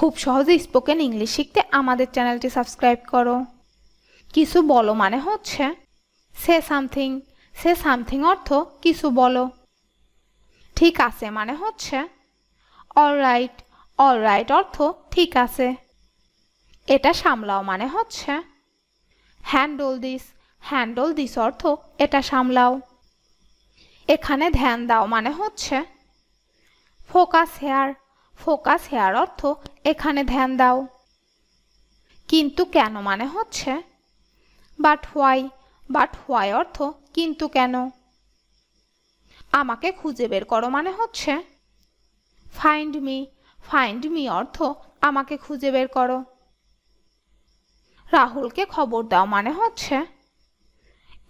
খুব সহজে spoken English শিখতে আমাদের চ্যানেলটি সাবস্ক্রাইব করো। কিছু বলো মানে হচ্ছে সে সামথিং। সে সামথিং অর্থ কিছু বলো। ঠিক আছে মানে হচ্ছে অলরাইট। অলরাইট অর্থ ঠিক আছে। এটা সামলাও মানে হচ্ছে হ্যান্ডল দিস। হ্যান্ডল দিস অর্থ এটা সামলাও। এখানে ধ্যান দাও মানে হচ্ছে ফোকাস হেয়ার। ফোকাস হেয়ার অর্থ এখানে ধ্যান দাও। কিন্তু কেন মানে হচ্ছে বাট হোয়াই। বাট হোয়াই অর্থ কিন্তু কেন। আমাকে খুঁজে বের করো মানে হচ্ছে ফাইন্ড মি। ফাইন্ড মি অর্থ আমাকে খুঁজে বের করো। রাহুলকে খবর দাও মানে হচ্ছে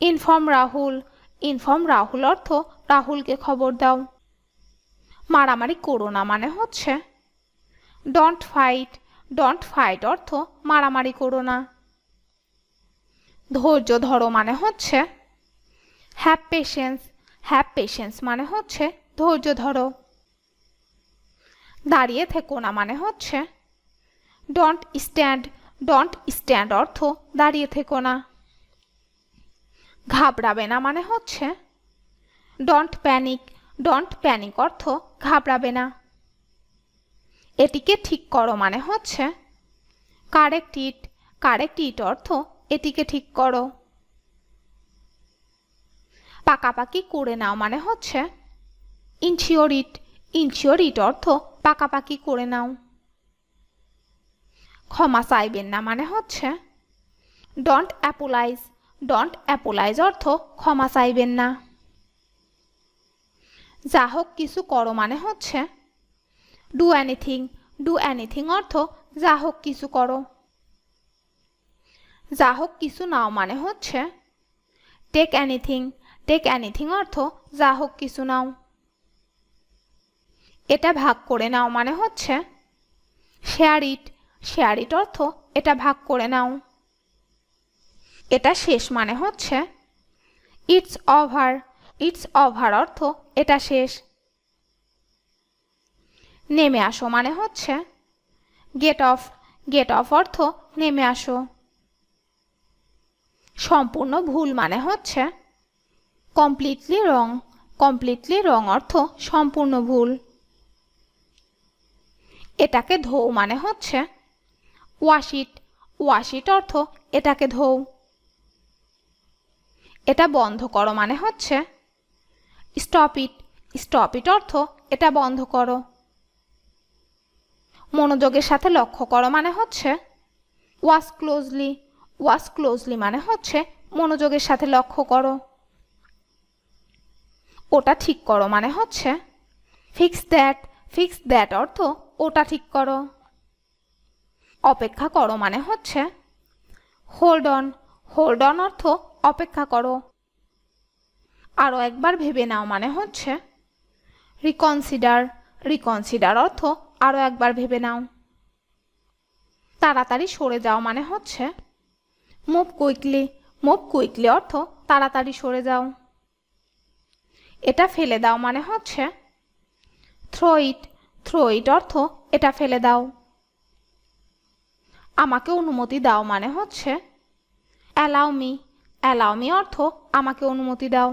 ইনফর্ম রাহুল। ইনফর্ম রাহুল অর্থ রাহুলকে খবর দাও। মারামারি করো না মানে হচ্ছে ডোন্ট ফাইট। ডোন্ট ফাইট অর্থ মারামারি করো না। ধৈর্য ধরো মানে হচ্ছে হ্যাভ পেশেন্স। হ্যাভ পেশেন্স মানে হচ্ছে ধৈর্য ধরো। দাঁড়িয়ে থেকো না মানে হচ্ছে ডোন্ট স্ট্যান্ড। ডোন্ট স্ট্যান্ড অর্থ দাঁড়িয়ে থেকো না। ঘাবড়াবে না মানে হচ্ছে ডোন্ট প্যানিক। ডোন্ট প্যানিক অর্থ ঘাবড়াবে না। এটিকে ঠিক করো মানে হচ্ছে কারেক্ট ইট। কারেক্ট ইট অর্থ এটিকে ঠিক করো। পাকাপাকি করে নাও মানে হচ্ছে ইনশিওর ইট। ইনশিওর ইট অর্থ পাকাপাকি করে নাও। ক্ষমা চাইবেন না মানে হচ্ছে ডোন্ট অ্যাপোলাইজ। ডোন্ট অ্যাপোলাইজ অর্থ ক্ষমা চাইবেন না। যা হোক কিছু করো মানে হচ্ছে ডু এনিথিং। ডু এনিথিং অর্থ যা হোক কিছু করো। যা হোক কিছু নাও মানে হচ্ছে টেক এনিথিং। টেক এনিথিং অর্থ যা হোক কিছু নাও। এটা ভাগ করে নাও মানে হচ্ছে শেয়ার ইট। শেয়ার ইট অর্থ এটা ভাগ করে নাও। এটা শেষ মানে হচ্ছে ইটস ওভার। ইটস ওভার অর্থ এটা শেষ। নেমে আসো মানে হচ্ছে গেট অফ। গেট অফ অর্থ নেমে আসো। সম্পূর্ণ ভুল মানে হচ্ছে কমপ্লিটলি রং। কমপ্লিটলি রং অর্থ সম্পূর্ণ ভুল। এটাকে ধোও মানে হচ্ছে ওয়াশ ইট। ওয়াশ ইট অর্থ এটাকে ধোও। এটা বন্ধ করো মানে হচ্ছে স্টপ ইট। স্টপ ইট অর্থ এটা বন্ধ করো। মনোযোগের সাথে লক্ষ্য করো মানে হচ্ছে ওয়াচ ক্লোজলি। ওয়াচ ক্লোজলি মানে হচ্ছে মনোযোগের সাথে লক্ষ্য করো। ওটা ঠিক করো মানে হচ্ছে ফিক্স দ্যাট। ফিক্স দ্যাট অর্থ ওটা ঠিক করো। অপেক্ষা করো মানে হচ্ছে হোল্ড অন। হোল্ড অন অর্থ অপেক্ষা করো। আরও একবার ভেবে নাও মানে হচ্ছে রিকনসিডার। রিকনসিডার অর্থ আরও একবার ভেবে নাও। তাড়াতাড়ি সরে যাও মানে হচ্ছে মুভ কুইকলি। মুভ কুইকলি অর্থ তাড়াতাড়ি সরে যাও। এটা ফেলে দাও মানে হচ্ছে থ্রো ইট। থ্রো ইট অর্থ এটা ফেলে দাও। আমাকে অনুমতি দাও মানে হচ্ছে অ্যালাউ মি। অ্যালাউ মি অর্থ আমাকে অনুমতি দাও।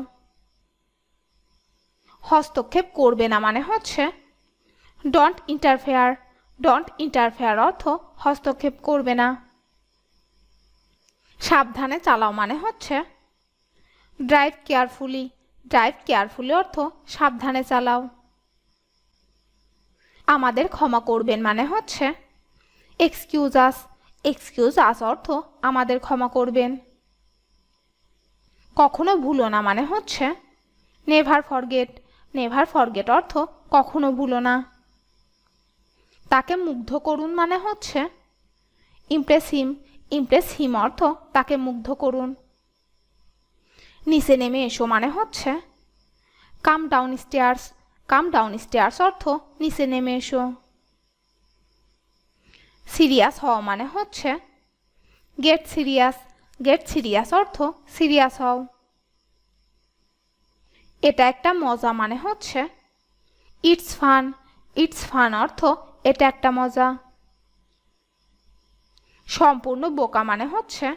হস্তক্ষেপ করবে না মানে হচ্ছে ডোন্ট ইন্টারফেয়ার। ডোন্ট ইন্টারফেয়ার অর্থ হস্তক্ষেপ করবে না। সাবধানে চালাও মানে হচ্ছে ড্রাইভ কেয়ারফুলি। ড্রাইভ কেয়ারফুলি অর্থ সাবধানে চালাও। আমাদের ক্ষমা করবেন মানে হচ্ছে এক্সকিউজ আস। এক্সকিউজ আস অর্থ আমাদের ক্ষমা করবেন। কখনো ভুলো না মানে হচ্ছে নেভার ফরগেট। নেভার ফরগেট অর্থ কখনো ভুলো না। তাকে মুগ্ধ করুন মানে হচ্ছে ইমপ্রেস হিম। ইমপ্রেস হিম অর্থ তাকে মুগ্ধ করুন। নিচে নেমে এসো মানে হচ্ছে কাম ডাউন স্টেয়ার্স। কাম ডাউন স্টেয়ার্স অর্থ নিচে নেমে এসো। সিরিয়াস হও মানে হচ্ছে গেট সিরিয়াস। গেট সিরিয়াস অর্থ সিরিয়াস হও। এটা একটা মজা মানে হচ্ছে ইটস ফান। ইটস ফান অর্থ এটা একটা মজা। সম্পূর্ণ বোকা মানে হচ্ছে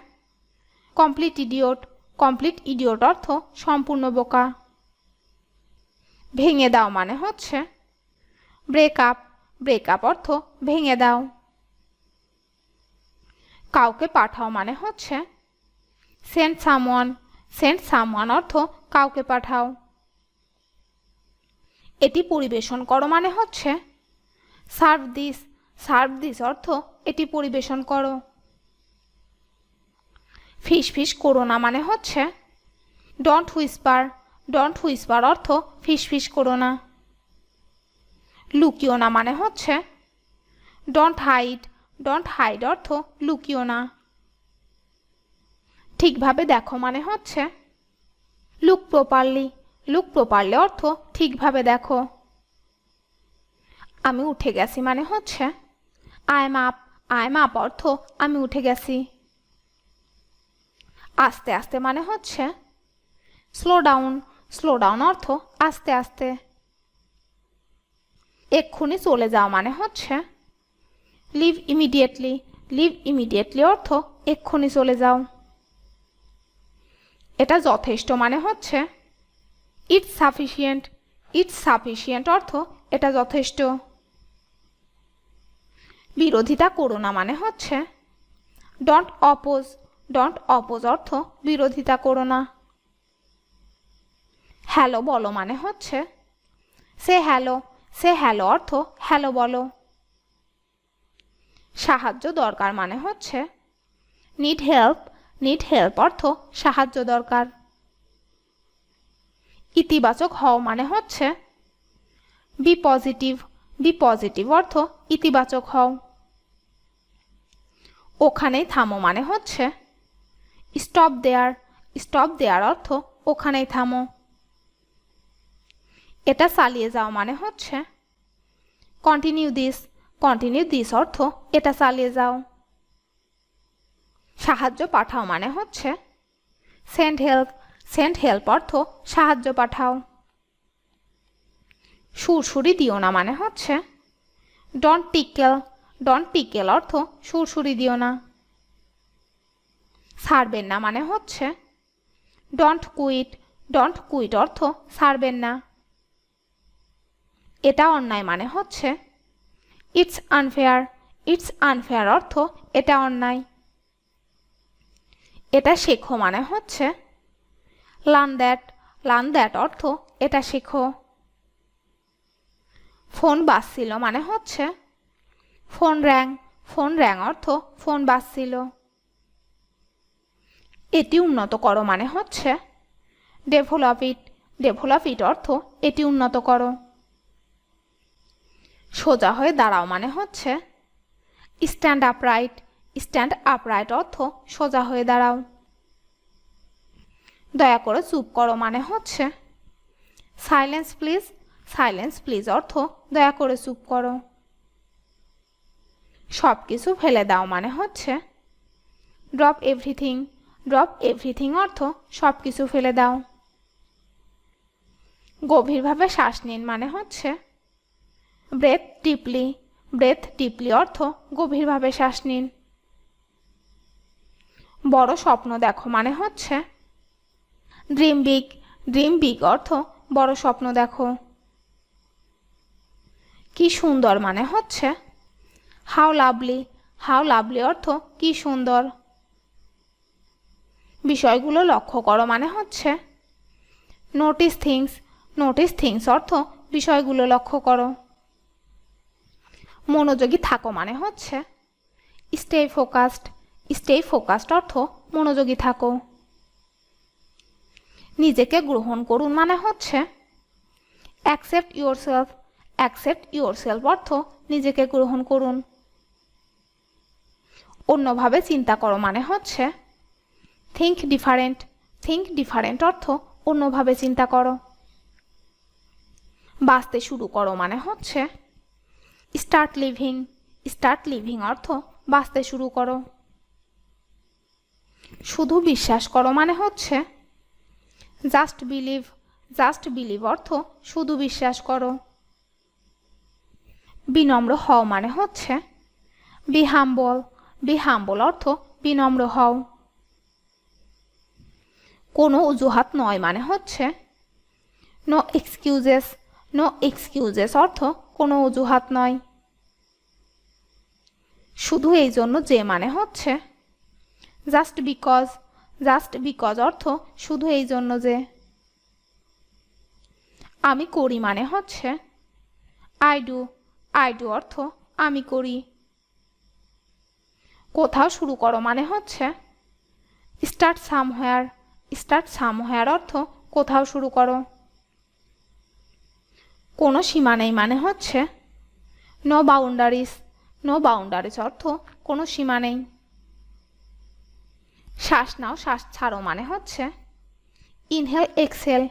কমপ্লিট ইডিয়ট। কমপ্লিট ইডিয়ট অর্থ সম্পূর্ণ বোকা। ভেঙে দাও মানে হচ্ছে ব্রেক আপ। ব্রেক আপ অর্থ ভেঙে দাও। কাউকে পাঠাও মানে হচ্ছে সেন্ড সামওয়ান। সেন্ড সামওয়ান অর্থ কাউকে পাঠাও। এটি পরিবেশন করো মানে হচ্ছে সার্ভ দিস। সার্ভ দিস অর্থ এটি পরিবেশন করো। ফিস ফিস করো না মানে হচ্ছে ডোন্ট হুইসপার। ডোন্ট হুইসপার অর্থ ফিস ফিস করো না। লুকিও না মানে হচ্ছে ডোন্ট হাইড। ডোন্ট হাইড অর্থ লুকিও না। ঠিকভাবে দেখো মানে হচ্ছে লুক প্রপারলি। লুক প্রপারলি অর্থ ঠিকভাবে দেখো। আমি উঠে গেছি মানে হচ্ছে I am up. I am up অর্থ আমি উঠে গেছি। আস্তে আস্তে মানে হচ্ছে স্লো ডাউন। স্লো ডাউন অর্থ আস্তে আস্তে। এক্ষুনি চলে যাও মানে হচ্ছে লিভ ইমিডিয়েটলি। লিভ ইমিডিয়েটলি অর্থ এক্ষুনি চলে যাও। এটা যথেষ্ট মানে হচ্ছে ইটস সাফিসিয়েন্ট। ইটস সাফিসিয়েন্ট অর্থ এটা যথেষ্ট। বিরোধিতা করো না মানে হচ্ছে ডোন্ট অপোজ। ডোন্ট অপোজ অর্থ বিরোধিতা করো না। হ্যালো বলো মানে হচ্ছে সে হ্যালো। সে হ্যালো অর্থ হ্যালো বলো। সাহায্য দরকার মানে হচ্ছে নিড হেল্প। নিড হেল্প অর্থ সাহায্য দরকার। ইতিবাচক হও মানে হচ্ছে বি পজিটিভ। বি পজিটিভ অর্থ ইতিবাচক হও। ওখানেই থামো মানে হচ্ছে স্টপ দেয়ার। স্টপ দেয়ার অর্থ ওখানেই থামো। এটা চালিয়ে যাও মানে হচ্ছে কন্টিনিউ দিস। কন্টিনিউ দিস অর্থ এটা চালিয়ে যাও। সাহায্য পাঠাও মানে হচ্ছে সেন্ড হেল্প। সেন্ড হেল্প অর্থ সাহায্য পাঠাও। সুরসুরি দিও না মানে হচ্ছে ডোন্ট টিকেল। ডোন্ট টিকেল অর্থ সুরসুরি দিও না। ছাড়বেন না মানে হচ্ছে ডোন্ট কুইট। ডোন্ট কুইট অর্থ ছাড়বেন না। এটা অন্যায় মানে হচ্ছে ইটস আনফেয়ার। ইটস আনফেয়ার অর্থ এটা অন্যায়। এটা শেখো মানে হচ্ছে লার্ন দ্যাট। লার্ন দ্যাট অর্থ এটা শেখো। ফোন বাজছিল মানে হচ্ছে ফোন র্যাং। ফোন র্যাং অর্থ ফোন বাজছিল। এটি উন্নত করো মানে হচ্ছে ডেভেলপ ইট। ডেভেলপ ইট অর্থ এটি উন্নত করো। সোজা হয়ে দাঁড়াও মানে হচ্ছে স্ট্যান্ড আপরাইট। স্ট্যান্ড আপরাইট অর্থ সোজা হয়ে দাঁড়াও। দয়া করে চুপ করো মানে হচ্ছে সাইলেন্স প্লিজ। সাইলেন্স প্লিজ অর্থ দয়া করে চুপ করো। সব কিছু ফেলে দাও মানে হচ্ছে ড্রপ এভরিথিং। ড্রপ এভরিথিং অর্থ সব কিছু ফেলে দাও। গভীরভাবে শ্বাস নিন মানে হচ্ছে ব্রেথ ডিপলি। ব্রেথ ডিপলি অর্থ গভীরভাবে শ্বাস নিন। বড় স্বপ্ন দেখো মানে হচ্ছে ড্রিম বিগ। ড্রিম বিগ অর্থ বড় স্বপ্ন দেখো। কি সুন্দর মানে হচ্ছে হাউ লাভলি। হাউ লাভলি অর্থ কি সুন্দর। বিষয়গুলো লক্ষ্য করো মানে হচ্ছে নোটিস থিংস। নোটিস থিংস অর্থ বিষয়গুলো লক্ষ্য করো। মনোযোগী থাকো মানে হচ্ছে স্টে ফোকাসড। স্টে ফোকাসড অর্থ মনোযোগী থাকো। নিজেকে গ্রহণ করুন মানে হচ্ছে অ্যাকসেপ্ট ইয়োরসেলফ। অ্যাকসেপ্ট ইয়োরসেলফ অর্থ নিজেকে গ্রহণ করুন। অন্যভাবে চিন্তা করো মানে হচ্ছে থিঙ্ক ডিফারেন্ট। থিঙ্ক ডিফারেন্ট অর্থ অন্যভাবে চিন্তা করো। বাঁচতে শুরু করো মানে হচ্ছে স্টার্ট লিভিং। স্টার্ট লিভিং অর্থ বাঁচতে শুরু করো। শুধু বিশ্বাস করো মানে হচ্ছে জাস্ট বিলিভ। জাস্ট বিলিভ অর্থ শুধু বিশ্বাস করো। বিনম্র হও মানে হচ্ছে বি হাম্বল। বি হাম্বল অর্থ বিনম্র হও। কোনো অজুহাত নয় মানে হচ্ছে নো এক্সকিউজেস। নো এক্সকিউজেস অর্থ কোনো অজুহাত নয়। শুধু এই জন্য যে মানে হচ্ছে জাস্ট বিকজ। জাস্ট বিকজ অর্থ শুধু এই জন্য যে। আমি করি মানে হচ্ছে আই ডু। আই ডু অর্থ আমি করি। কোথাও শুরু করো মানে হচ্ছে স্টার্ট সামহোয়ার। স্টার্ট সামহোয়ার অর্থ কোথাও শুরু করো। কোনো সীমা নেই মানে হচ্ছে নো বাউন্ডারিজ। নো বাউন্ডারিজ অর্থ কোনো সীমা নেই। শ্বাস নাও শ্বাস ছাড়ো মানে হচ্ছে ইনহেল এক্সেল।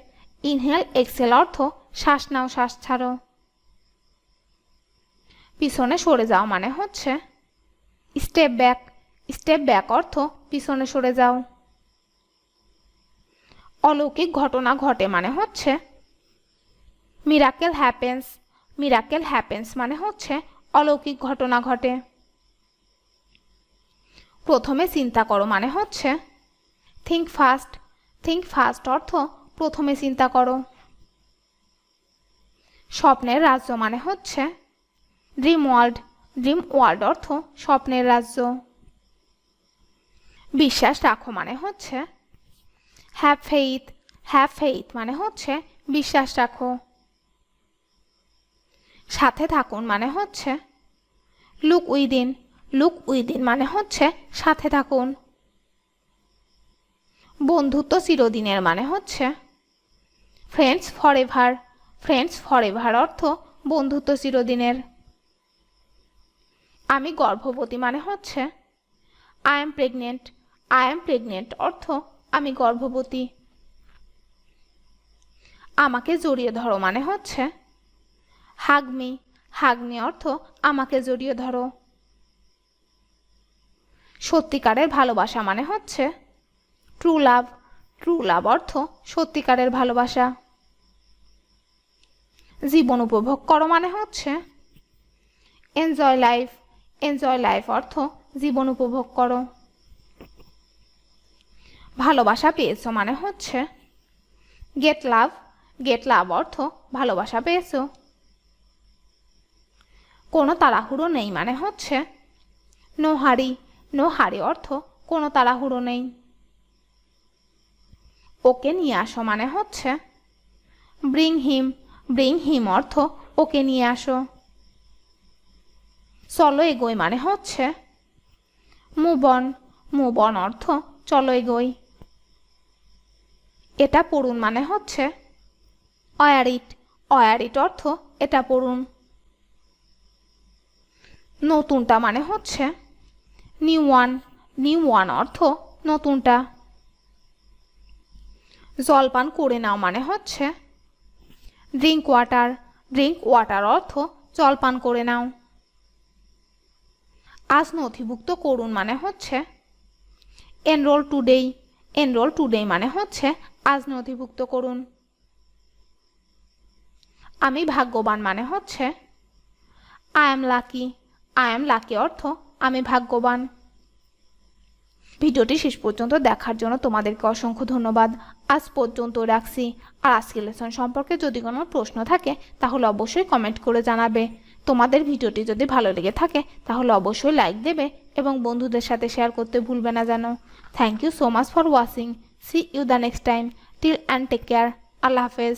ইনহেল এক্সেল অর্থ শ্বাস নাও শ্বাস ছাড়ো। পিছনে সরে যাও মানে হচ্ছে স্টেপ ব্যাক। স্টেপ ব্যাক অর্থ পিছনে সরে যাও। অলৌকিক ঘটনা ঘটে মানে হচ্ছে মিরাকেল হ্যাপেন্স। মিরাকেল হ্যাপেন্স মানে হচ্ছে অলৌকিক ঘটনা ঘটে। প্রথমে চিন্তা করো মানে হচ্ছে থিঙ্ক ফার্স্ট। থিঙ্ক ফার্স্ট অর্থ প্রথমে চিন্তা করো। স্বপ্নের রাজ্য মানে হচ্ছে ড্রিম ওয়ার্ল্ড। ড্রিম ওয়ার্ল্ড অর্থ স্বপ্নের রাজ্য। বিশ্বাস রাখো মানে হচ্ছে হ্যাভ ফেইথ। হ্যাভ ফেইথ মানে হচ্ছে বিশ্বাস রাখো। সাথে থাকুন মানে হচ্ছে লুক উইদিন। লুক উইদিন মানে হচ্ছে সাথে থাকুন। বন্ধুত্ব চিরদিনের মানে হচ্ছে ফ্রেন্ডস ফরএভার। ফ্রেন্ডস ফরএভার অর্থ বন্ধুত্ব চিরদিনের। আমি গর্ভবতী মানে হচ্ছে I am pregnant. I am pregnant অর্থ আমি গর্ভবতী। আমাকে জড়িয়ে ধরো মানে হচ্ছে হাগ মি। হাগ মি অর্থ আমাকে জড়িয়ে ধরো। সত্যিকারের ভালোবাসা মানে হচ্ছে ট্রু লাভ। ট্রু লাভ অর্থ সত্যিকারের ভালোবাসা। জীবন উপভোগ করো মানে হচ্ছে এনজয় লাইফ। এনজয় লাইফ অর্থ জীবন উপভোগ করো। ভালোবাসা পেয়েছো মানে হচ্ছে গেট লাভ। গেট লাভ অর্থ ভালোবাসা পেয়েছো। কোনো তাড়াহুড়ো নেই মানে হচ্ছে নো হারি। নো হারি অর্থ কোনো তাড়াহুড়ো নেই। ওকে নিয়ে আসো মানে হচ্ছে ব্রিং হিম। ব্রিং হিম অর্থ ওকে নিয়ে আসো। চলো এগোই মানে হচ্ছে মুভ অন। মুভ অন অর্থ চলো এগোই। এটা পড়ুন মানে হচ্ছে ওয়ার ইট। ওয়ার ইট অর্থ এটা পড়ুন। নতুনটা মানে হচ্ছে নিউ ওয়ান। নিউ ওয়ান অর্থ নতুনটা। জলপান করে নাও মানে হচ্ছে ড্রিঙ্ক ওয়াটার। ড্রিঙ্ক ওয়াটার অর্থ জলপান করে নাও। আজ নথিভুক্ত করুন মানে হচ্ছে এনরোল টুডেই। এনরোল টুডেই মানে হচ্ছে আজ নথিভুক্ত করুন। আমি ভাগ্যবান মানে হচ্ছে I am lucky. I am lucky অর্থ আমি ভাগ্যবান। ভিডিওটি শেষ পর্যন্ত দেখার জন্য তোমাদেরকে অসংখ্য ধন্যবাদ। আজ পর্যন্ত রাখছি। আর আজকের লেসন সম্পর্কে যদি কোনো প্রশ্ন থাকে তাহলে অবশ্যই কমেন্ট করে জানাবে। তোমাদের ভিডিওটি যদি ভালো লেগে থাকে তাহলে অবশ্যই লাইক দেবে এবং বন্ধুদের সাথে শেয়ার করতে ভুলবে না যেন। Thank you so much for watching. See you the next time. Till and take care. আল্লাহ হাফেজ।